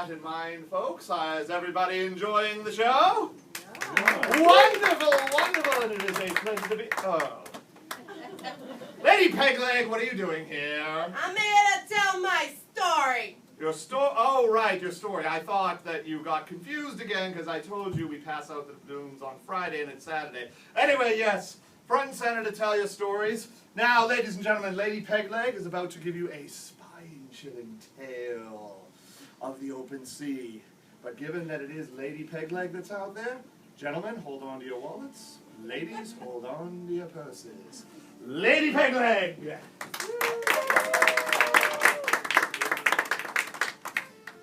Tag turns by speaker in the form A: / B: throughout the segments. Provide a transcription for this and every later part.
A: that in mind, folks, is everybody enjoying the show? Yeah. Wonderful, wonderful, and it is a pleasure to be... Oh. Lady Pegleg, what are you doing here?
B: I'm here to tell my story.
A: Your story? Oh, right, your story. I thought that you got confused again because I told you we pass out the balloons on Friday and it's Saturday. Anyway, yes, front and center to tell your stories. Now, ladies and gentlemen, Lady Pegleg is about to give you a spine-chilling tale of the open sea. But given that it is Lady Pegleg that's out there, gentlemen, hold on to your wallets. Ladies, hold on to your purses. Lady Pegleg!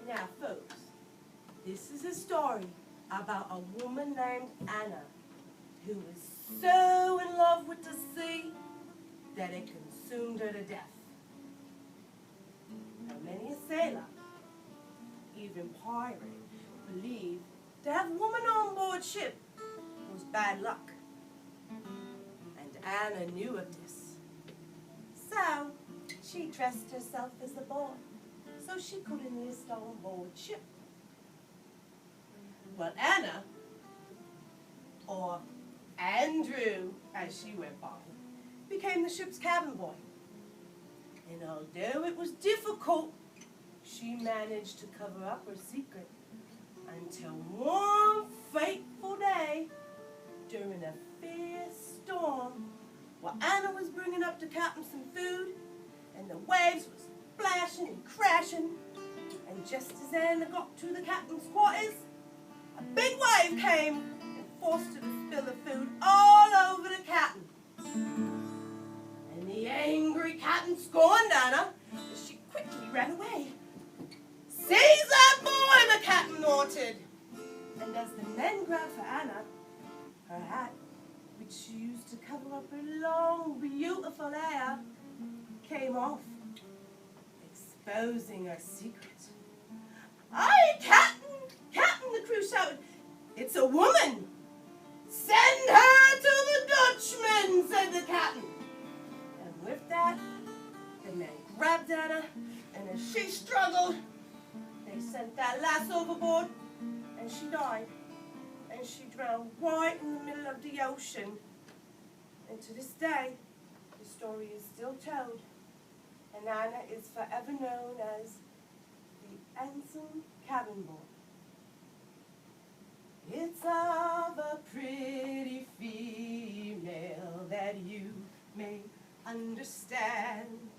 B: Now, folks, this is a story about a woman named Anna who was so in love with the sea that it consumed her to death. Now, many a sailor, even pirate, believed to have a woman on board ship was bad luck. And Anna knew of this. So, she dressed herself as a boy so she could enlist on board ship. Well, Anna, or Andrew as she went by, became the ship's cabin boy. And although it was difficult, she managed to cover up her secret until one fateful day during a fierce storm while Anna was bringing up the captain some food and the waves was splashing and crashing, and just as Anna got to the captain's quarters, a big wave came and forced her to spill the food all over the captain. And the angry captain scorned Anna as she quickly ran away. "Seize that boy!" the captain ordered. And as the men grabbed for Anna, her hat, which she used to cover up her long, beautiful hair, came off, exposing her secret. "Aye, Captain! Captain!" the crew shouted. "It's a woman! Send her to the Dutchman!" said the captain. And with that, the men grabbed Anna, and as she struggled, they sent that lass overboard, and she died. And she drowned right in the middle of the ocean. And to this day, the story is still told, and Anna is forever known as the handsome cabin boy. It's of a pretty female that you may understand,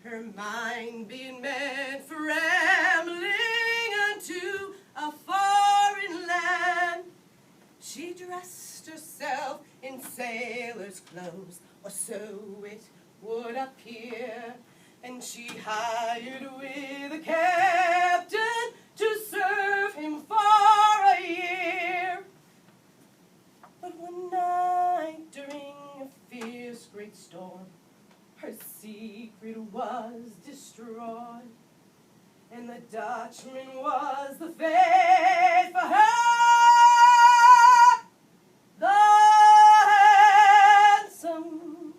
B: her mind being meant for rambling unto a foreign land. She dressed herself in sailor's clothes, or so it would appear, and she hired with a captain to serve him for a year. But one night during a fierce great storm, her secret was destroyed, and the Dutchman was the fate for her. The handsome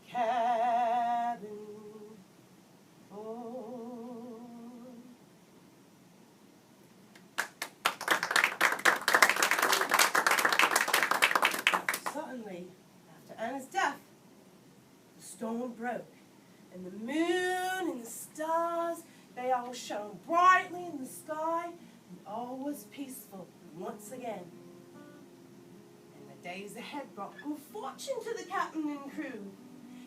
B: cabin boy. Suddenly, after Anna's death, the storm broke, and the moon and the stars, they all shone brightly in the sky, and all was peaceful once again. The days ahead brought good fortune to the captain and crew.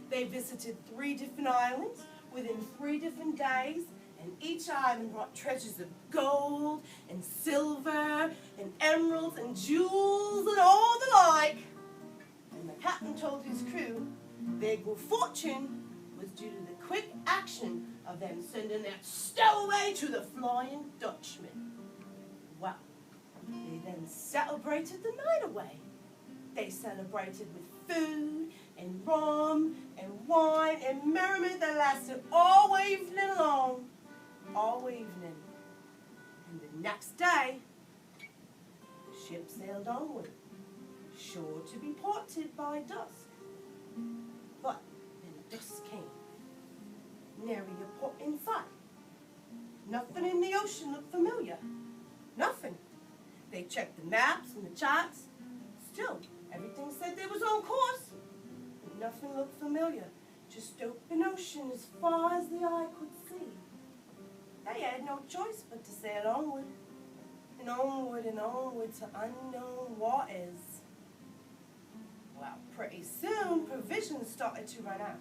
B: They visited 3 different islands within 3 different days, and each island brought treasures of gold and silver and emeralds and jewels and all the like. And the captain told his crew their good fortune was due to the quick action of them sending that stowaway to the Flying Dutchman. Well, they then celebrated the night away. They celebrated with food and rum and wine and merriment that lasted all evening long. All evening. And the next day, the ship sailed onward, sure to be ported by dusk. But when dusk came, nary a port in sight, Nothing in the ocean looked familiar. Nothing. They checked the maps and the charts. Still, everything said they was on course. But nothing looked familiar. Just open ocean as far as the eye could see. They had no choice but to sail onward, and onward and onward to unknown waters. Well, pretty soon provisions started to run out.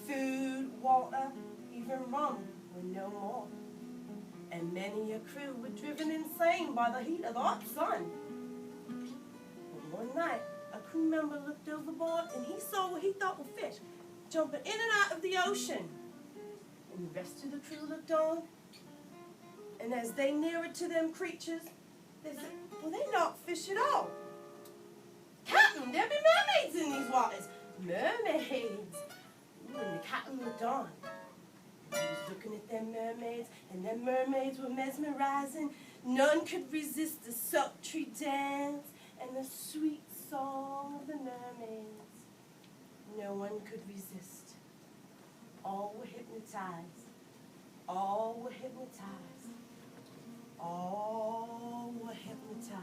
B: Food, water, even rum were no more. And many a crew were driven insane by the heat of the hot sun. And one night, a crew member looked overboard and he saw what he thought were fish jumping in and out of the ocean. And the rest of the crew looked on, and as they neared to them creatures, they said, well, they not fish at all. Captain, there be mermaids in these waters. Mermaids. Ooh, and the captain looked on. He was looking at them mermaids, and them mermaids were mesmerizing. None could resist the sultry dance and the sweet song of the mermaids. No one could resist. All were hypnotized. All were hypnotized. All were hypnotized.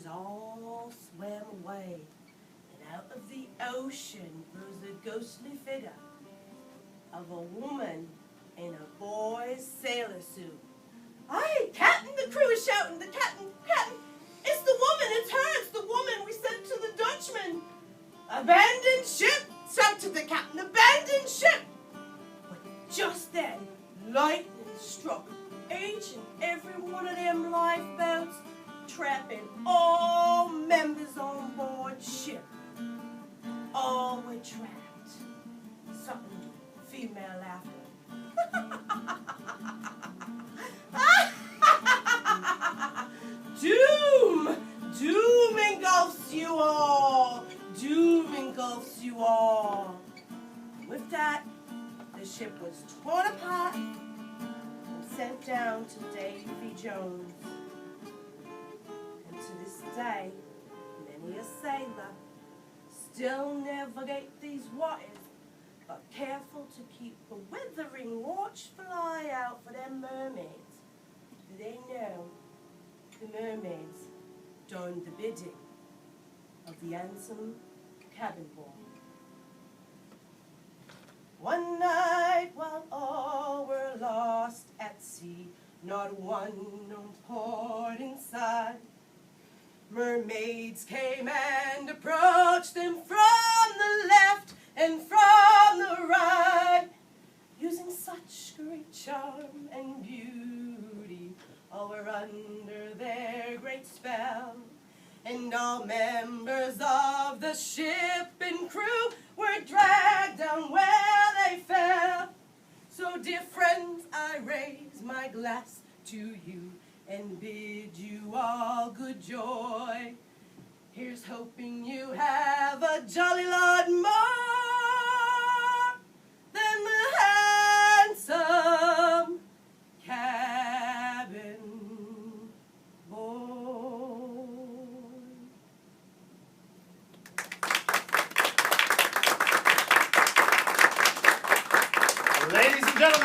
B: All swam away, and out of the ocean rose the ghostly figure of a woman in a boy's sailor suit. Aye, Captain, the crew is shouting, the Captain, it's the woman, it's her, it's the woman we sent to the Dutchman. Abandon ship, shouted the Captain, abandon ship. But just then, lightning struck each and every one of them lifeboats, trapping all members on board ship. All were trapped. Something female laughter. Doom! Doom engulfs you all! Doom engulfs you sat, the ship was torn apart and sent down to Davy Jones. And to this day, many a sailor still navigate these waters, but careful to keep the withering watchful eye out for them mermaids. For they know the mermaids done the bidding of the handsome cabin boy. One night while all were lost at sea, not one on port in sight, mermaids came and approached them from the left and from the right, using such great charm and beauty, all were under their great spell. And all members of the ship and crew were dragged down where they fell. So dear friends, I raise my glass to you and bid you all good joy. Here's hoping you have a jolly lot more than the handsome cabin boy.
A: Ladies and gentlemen,